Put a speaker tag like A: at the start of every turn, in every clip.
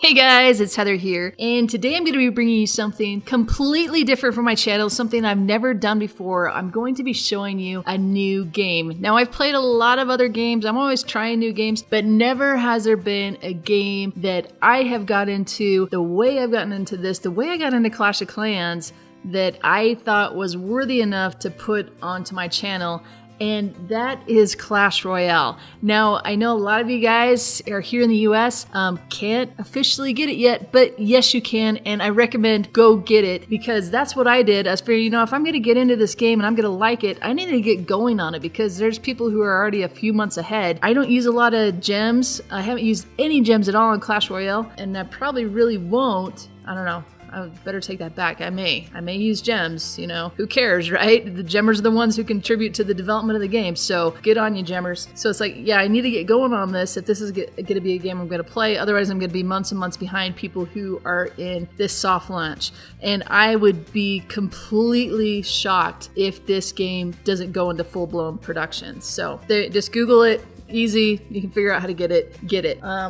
A: Hey guys, it's Heather here, and today I'm going to be bringing you something completely different from my channel, something I've never done before. I'm going to be showing you a new game. Now, I've played a lot of other games. I'm always trying new games, but never has there been a game that I have got into the way I've gotten into this, the way I got into Clash of Clans, that I thought was worthy enough to put onto my channel. And that is Clash Royale. Now, I know a lot of you guys are here in the US, can't officially get it yet, but yes, you can, and I recommend go get it because that's what I did. I was figuring, if I'm gonna get into this game and I'm gonna like it, I need to get going on it because there's people who are already a few months ahead. I don't use a lot of gems. I haven't used any gems at all in Clash Royale, and I probably really won't. I don't know. I better take that back. I may use gems, who cares, right? The gemmers are the ones who contribute to the development of the game, so good on you, gemmers. So it's like, yeah, I need to get going on this if this is going to be a game I'm going to play. Otherwise, I'm going to be months and months behind people who are in this soft launch. And I would be completely shocked if this game doesn't go into full-blown production. So just Google it. Easy, you can figure out how to get it.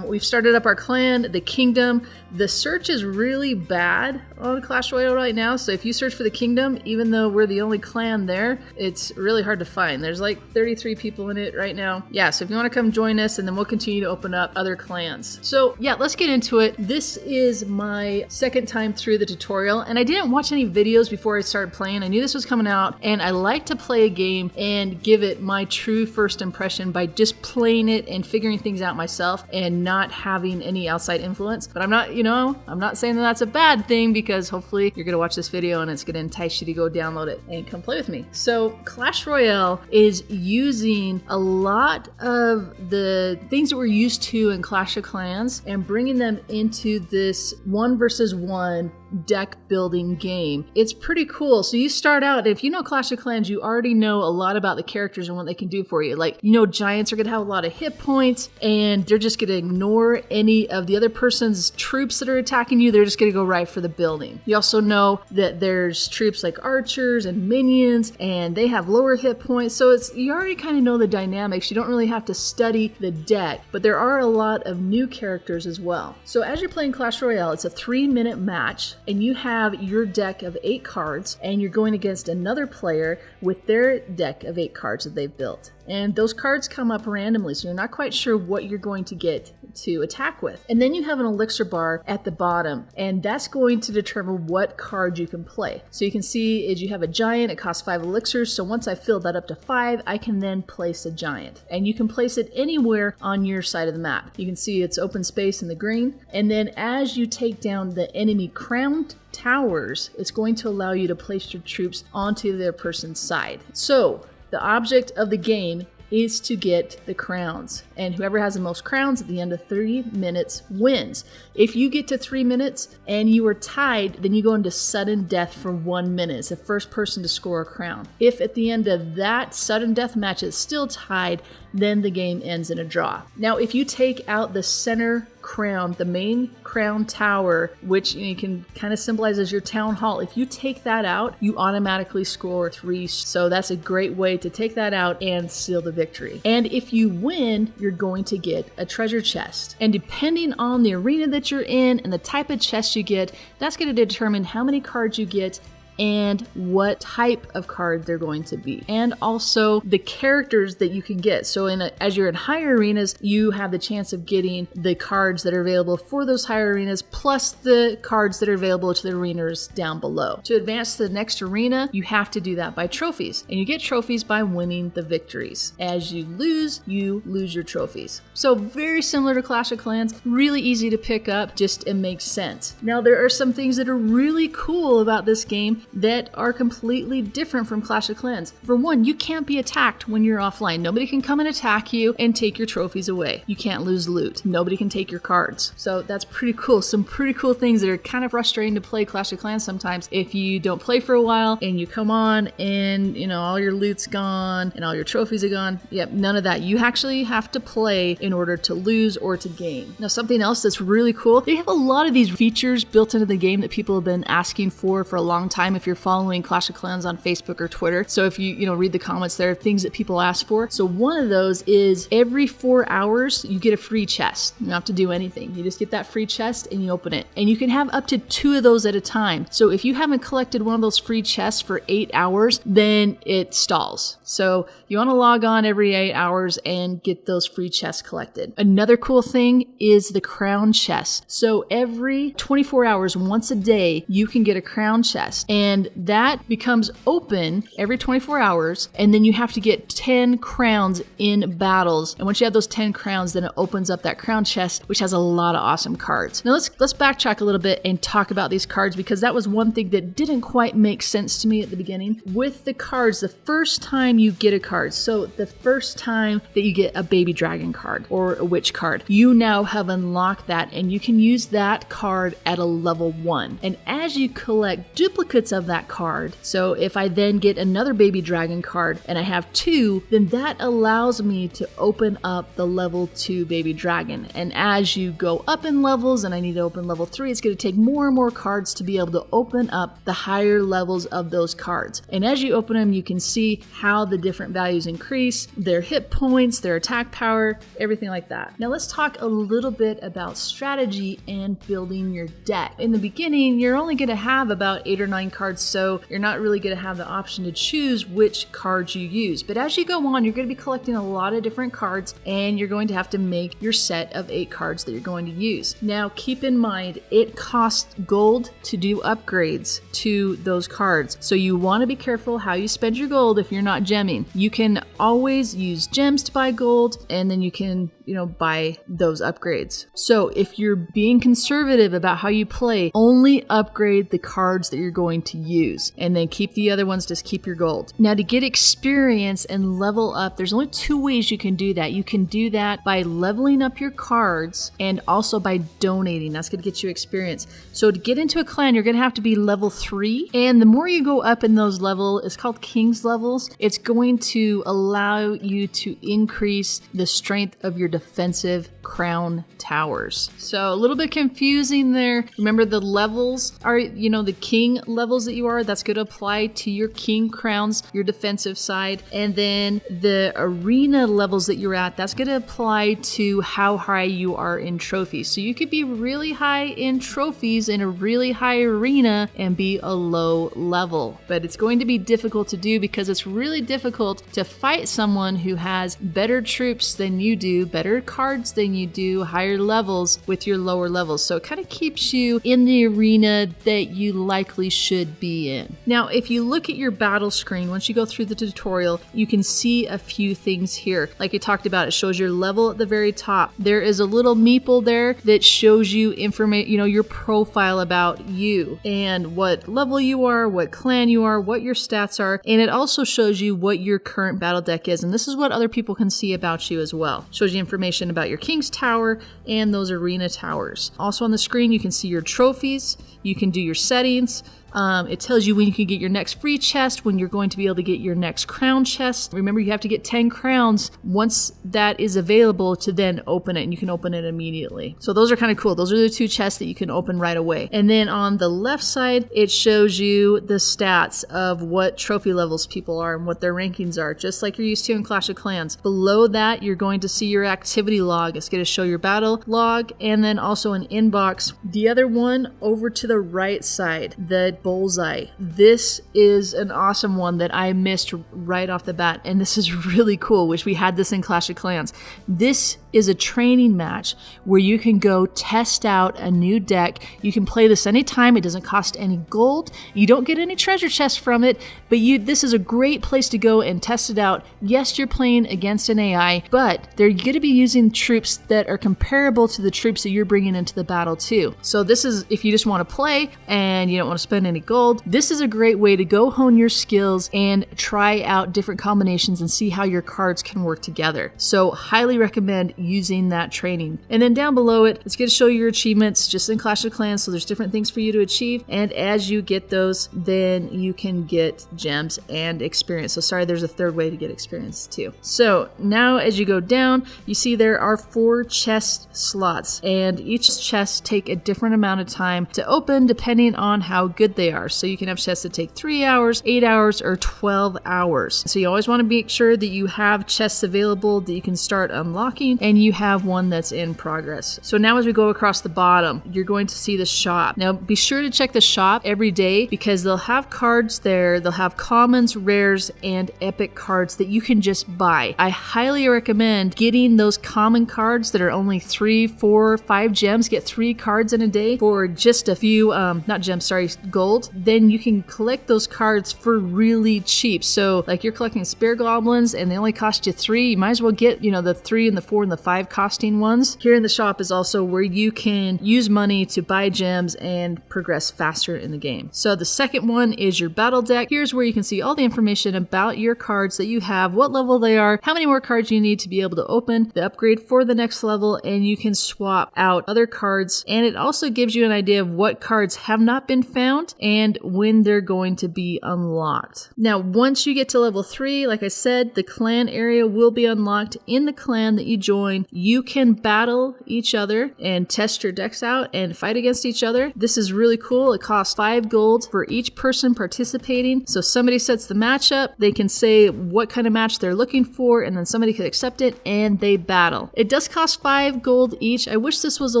A: We've started up our clan, the kingdom. The search is really bad on Clash Royale right now, so if you search for the kingdom, even though we're the only clan there, it's really hard to find. There's like 33 people in it right now. Yeah, so if you want to come join us, and then we'll continue to open up other clans. So yeah, let's get into it. This is my second time through the tutorial, and I didn't watch any videos before I started playing. I knew this was coming out, and I like to play a game and give it my true first impression by just playing it and figuring things out myself and not having any outside influence. But I'm not saying that that's a bad thing, because hopefully you're gonna watch this video and it's gonna entice you to go download it and come play with me. So Clash Royale is using a lot of the things that we're used to in Clash of Clans and bringing them into this 1 versus 1 deck building game. It's pretty cool. So you start out, if you know Clash of Clans, you already know a lot about the characters and what they can do for you. Like, giants are gonna have a lot of hit points, and they're just gonna ignore any of the other person's troops that are attacking you. They're just gonna go right for the building. You also know that there's troops like archers and minions, and they have lower hit points. So you already kind of know the dynamics. You don't really have to study the deck, but there are a lot of new characters as well. So as you're playing Clash Royale, it's a 3-minute match, and you have your deck of 8 cards, and you're going against another player with their deck of 8 cards that they've built. And those cards come up randomly, so you're not quite sure what you're going to get to attack with. And then you have an elixir bar at the bottom, and that's going to determine what card you can play. So you can see is you have a giant, it costs 5 elixirs, so once I fill that up to 5, I can then place a giant. And you can place it anywhere on your side of the map. You can see it's open space in the green, and then as you take down the enemy crowned towers, it's going to allow you to place your troops onto their person's side. So the object of the game is to get the crowns, and whoever has the most crowns at the end of 3 minutes wins. If you get to 3 minutes and you are tied, then you go into sudden death for 1 minute. It's the first person to score a crown. If at the end of that sudden death match it's still tied, then the game ends in a draw. Now, if you take out the center crown, the main crown tower, which you can kind of symbolize as your town hall, if you take that out, you automatically score 3. So that's a great way to take that out and seal the victory. And if you win, you're going to get a treasure chest. And depending on the arena that you're in and the type of chest you get, that's going to determine how many cards you get and what type of card they're going to be, and also the characters that you can get. So as you're in higher arenas, you have the chance of getting the cards that are available for those higher arenas, plus the cards that are available to the arenas down below. To advance to the next arena, you have to do that by trophies, and you get trophies by winning the victories. As you lose your trophies. So very similar to Clash of Clans, really easy to pick up, just it makes sense. Now there are some things that are really cool about this game that are completely different from Clash of Clans. For one, you can't be attacked when you're offline. Nobody can come and attack you and take your trophies away. You can't lose loot. Nobody can take your cards. So that's pretty cool. Some pretty cool things that are kind of frustrating to play Clash of Clans sometimes. If you don't play for a while and you come on and all your loot's gone and all your trophies are gone. Yep, none of that. You actually have to play in order to lose or to gain. Now, something else that's really cool, they have a lot of these features built into the game that people have been asking for a long time. time if you're following Clash of Clans on Facebook or Twitter. So if you read the comments, there are things that people ask for. So one of those is every 4 hours, you get a free chest. You don't have to do anything. You just get that free chest and you open it. And you can have up to 2 of those at a time. So if you haven't collected one of those free chests for 8 hours, then it stalls. So you want to log on every 8 hours and get those free chests collected. Another cool thing is the crown chest. So every 24 hours, once a day, you can get a crown chest. And that becomes open every 24 hours. And then you have to get 10 crowns in battles. And once you have those 10 crowns, then it opens up that crown chest, which has a lot of awesome cards. Now let's backtrack a little bit and talk about these cards, because that was one thing that didn't quite make sense to me at the beginning. With the cards, the first time you get a card, so the first time that you get a baby dragon card or a witch card, you now have unlocked that and you can use that card at a level 1. And as you collect duplicates of that card, so if I then get another baby dragon card and I have 2, then that allows me to open up the level 2 baby dragon. And as you go up in levels and I need to open level 3, it's going to take more and more cards to be able to open up the higher levels of those cards. And as you open them, you can see how the different values increase, their hit points, their attack power, everything like that. Now let's talk a little bit about strategy and building your deck. In the beginning, you're only going to have about 8 or 9 cards, so you're not really going to have the option to choose which cards you use. But as you go on, you're going to be collecting a lot of different cards, and you're going to have to make your set of 8 cards that you're going to use. Now keep in mind, it costs gold to do upgrades to those cards. So you want to be careful how you spend your gold if you're not gemming. You can always use gems to buy gold, and then you can buy those upgrades. So if you're being conservative about how you play, only upgrade the cards that you're going to use, and then keep the other ones, just keep your gold. Now to get experience and level up, there's only 2 ways you can do that. You can do that by leveling up your cards and also by donating. That's going to get you experience. So to get into a clan, you're going to have to be level 3. And the more you go up in those levels, it's called King's levels, it's going to allow you to increase the strength of your defensive crown towers. So a little bit confusing there. Remember, the levels are, the king levels that you are, that's going to apply to your king crowns, your defensive side. And then the arena levels that you're at, that's going to apply to how high you are in trophies. So you could be really high in trophies in a really high arena and be a low level. But it's going to be difficult to do because it's really difficult to fight someone who has better troops than you do, better cards than you do, higher levels with your lower levels. So it kind of keeps you in the arena that you likely should be in. Now, if you look at your battle screen, once you go through the tutorial, you can see a few things here. Like I talked about, it shows your level at the very top. There is a little meeple there that shows you information, your profile about you and what level you are, what clan you are, what your stats are. And it also shows you what your current battle deck is. And this is what other people can see about you as well. It shows you information about your King's Tower and those arena towers. Also on the screen, you can see your trophies. You can do your settings. It tells you when you can get your next free chest, when you're going to be able to get your next crown chest. Remember, you have to get 10 crowns once that is available to then open it, and you can open it immediately. So those are kind of cool. Those are the 2 chests that you can open right away. And then on the left side, it shows you the stats of what trophy levels people are and what their rankings are, just like you're used to in Clash of Clans. Below that, you're going to see your activity log. It's going to show your battle log and then also an inbox. The other one over to the right side, the bullseye. This is an awesome one that I missed right off the bat, and this is really cool. Wish we had this in Clash of Clans. This is a training match where you can go test out a new deck. You can play this anytime. It doesn't cost any gold. You don't get any treasure chests from it, but this is a great place to go and test it out. Yes, you're playing against an AI, but they're going to be using troops that are comparable to the troops that you're bringing into the battle too. So this is, if you just want to play and you don't want to spend any gold, this is a great way to go hone your skills and try out different combinations and see how your cards can work together. So highly recommend using that training. And then down below it, it's going to show your achievements just in Clash of Clans. So there's different things for you to achieve. And as you get those, then you can get gems and experience. So sorry, there's a third way to get experience too. So now as you go down, you see there are 4 chest slots, and each chest take a different amount of time to open depending on how good they they are. So you can have chests that take 3 hours, 8 hours, or 12 hours. So you always want to make sure that you have chests available that you can start unlocking, and you have one that's in progress. So now as we go across the bottom, you're going to see the shop. Now be sure to check the shop every day because they'll have cards there. They'll have commons, rares, and epic cards that you can just buy. I highly recommend getting those common cards that are only 3, 4, 5 gems. Get 3 cards in a day for just a few, not gems, sorry, gold. Then you can collect those cards for really cheap. So like you're collecting spear goblins and they only cost you 3. You might as well get, the 3 and the 4 and the 5 costing ones. Here in the shop is also where you can use money to buy gems and progress faster in the game. So the second one is your battle deck. Here's where you can see all the information about your cards that you have, what level they are, how many more cards you need to be able to open, the upgrade for the next level, and you can swap out other cards. And it also gives you an idea of what cards have not been found and when they're going to be unlocked. Now, once you get to level 3, like I said, the clan area will be unlocked. In the clan that you join, you can battle each other and test your decks out and fight against each other. This is really cool. It costs 5 gold for each person participating. So somebody sets the matchup, they can say what kind of match they're looking for, and then somebody could accept it and they battle. It does cost 5 gold each. I wish this was a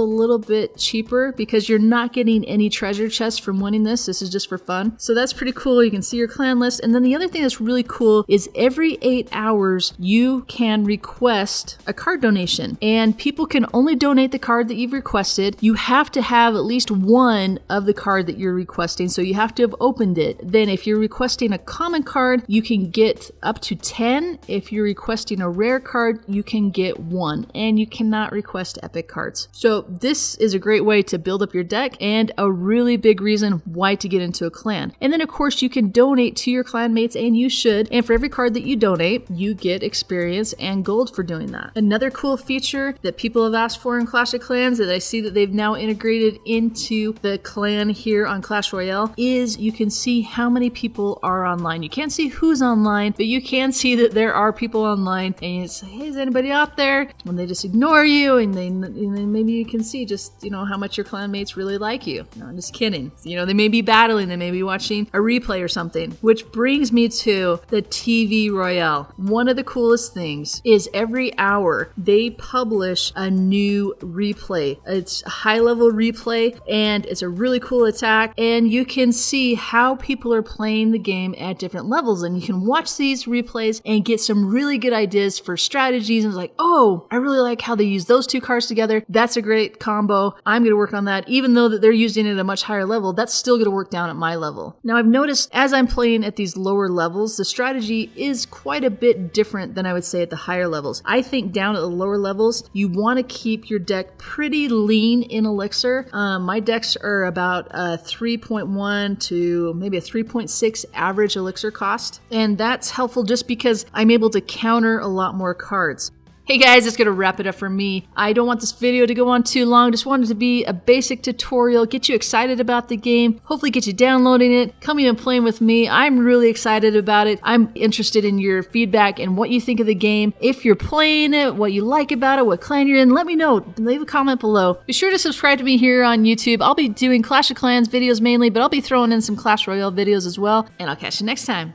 A: little bit cheaper because you're not getting any treasure chests from winning this. This is just for fun. So that's pretty cool. You can see your clan list. And then the other thing that's really cool is every 8 hours you can request a card donation, and people can only donate the card that you've requested. You have to have at least one of the card that you're requesting, so you have to have opened it. Then if you're requesting a common card, you can get up to 10. If you're requesting a rare card, you can get 1, and you cannot request epic cards. So this is a great way to build up your deck and a really big reason why to get into a clan. And then of course you can donate to your clan mates, and you should. And for every card that you donate, you get experience and gold for doing that. Another cool feature that people have asked for in Clash of Clans that I see that they've now integrated into the clan here on Clash Royale is you can see how many people are online. You can't see who's online, but you can see that there are people online, and you say, hey, is anybody out there? When they just ignore you, and then maybe you can see just, how much your clan mates really like you. No, I'm just kidding. They may be battling, they may be watching a replay or something, which brings me to the TV Royale. One of the coolest things is every hour they publish a new replay. It's a high-level replay, and it's a really cool attack, and you can see how people are playing the game at different levels, and you can watch these replays and get some really good ideas for strategies. And it's like, oh, I really like how they use those 2 cards together. That's a great combo. I'm going to work on that. Even though that they're using it at a much higher level, that's still going to work down at my level. Now, I've noticed as I'm playing at these lower levels, the strategy is quite a bit different than I would say at the higher levels. I think down at the lower levels, you want to keep your deck pretty lean in elixir. My decks are about a 3.1 to maybe a 3.6 average elixir cost. And that's helpful just because I'm able to counter a lot more cards. Hey guys, that's going to wrap it up for me. I don't want this video to go on too long. Just wanted to be a basic tutorial, get you excited about the game, hopefully get you downloading it, coming and playing with me. I'm really excited about it. I'm interested in your feedback and what you think of the game. If you're playing it, what you like about it, what clan you're in, let me know. Leave a comment below. Be sure to subscribe to me here on YouTube. I'll be doing Clash of Clans videos mainly, but I'll be throwing in some Clash Royale videos as well. And I'll catch you next time.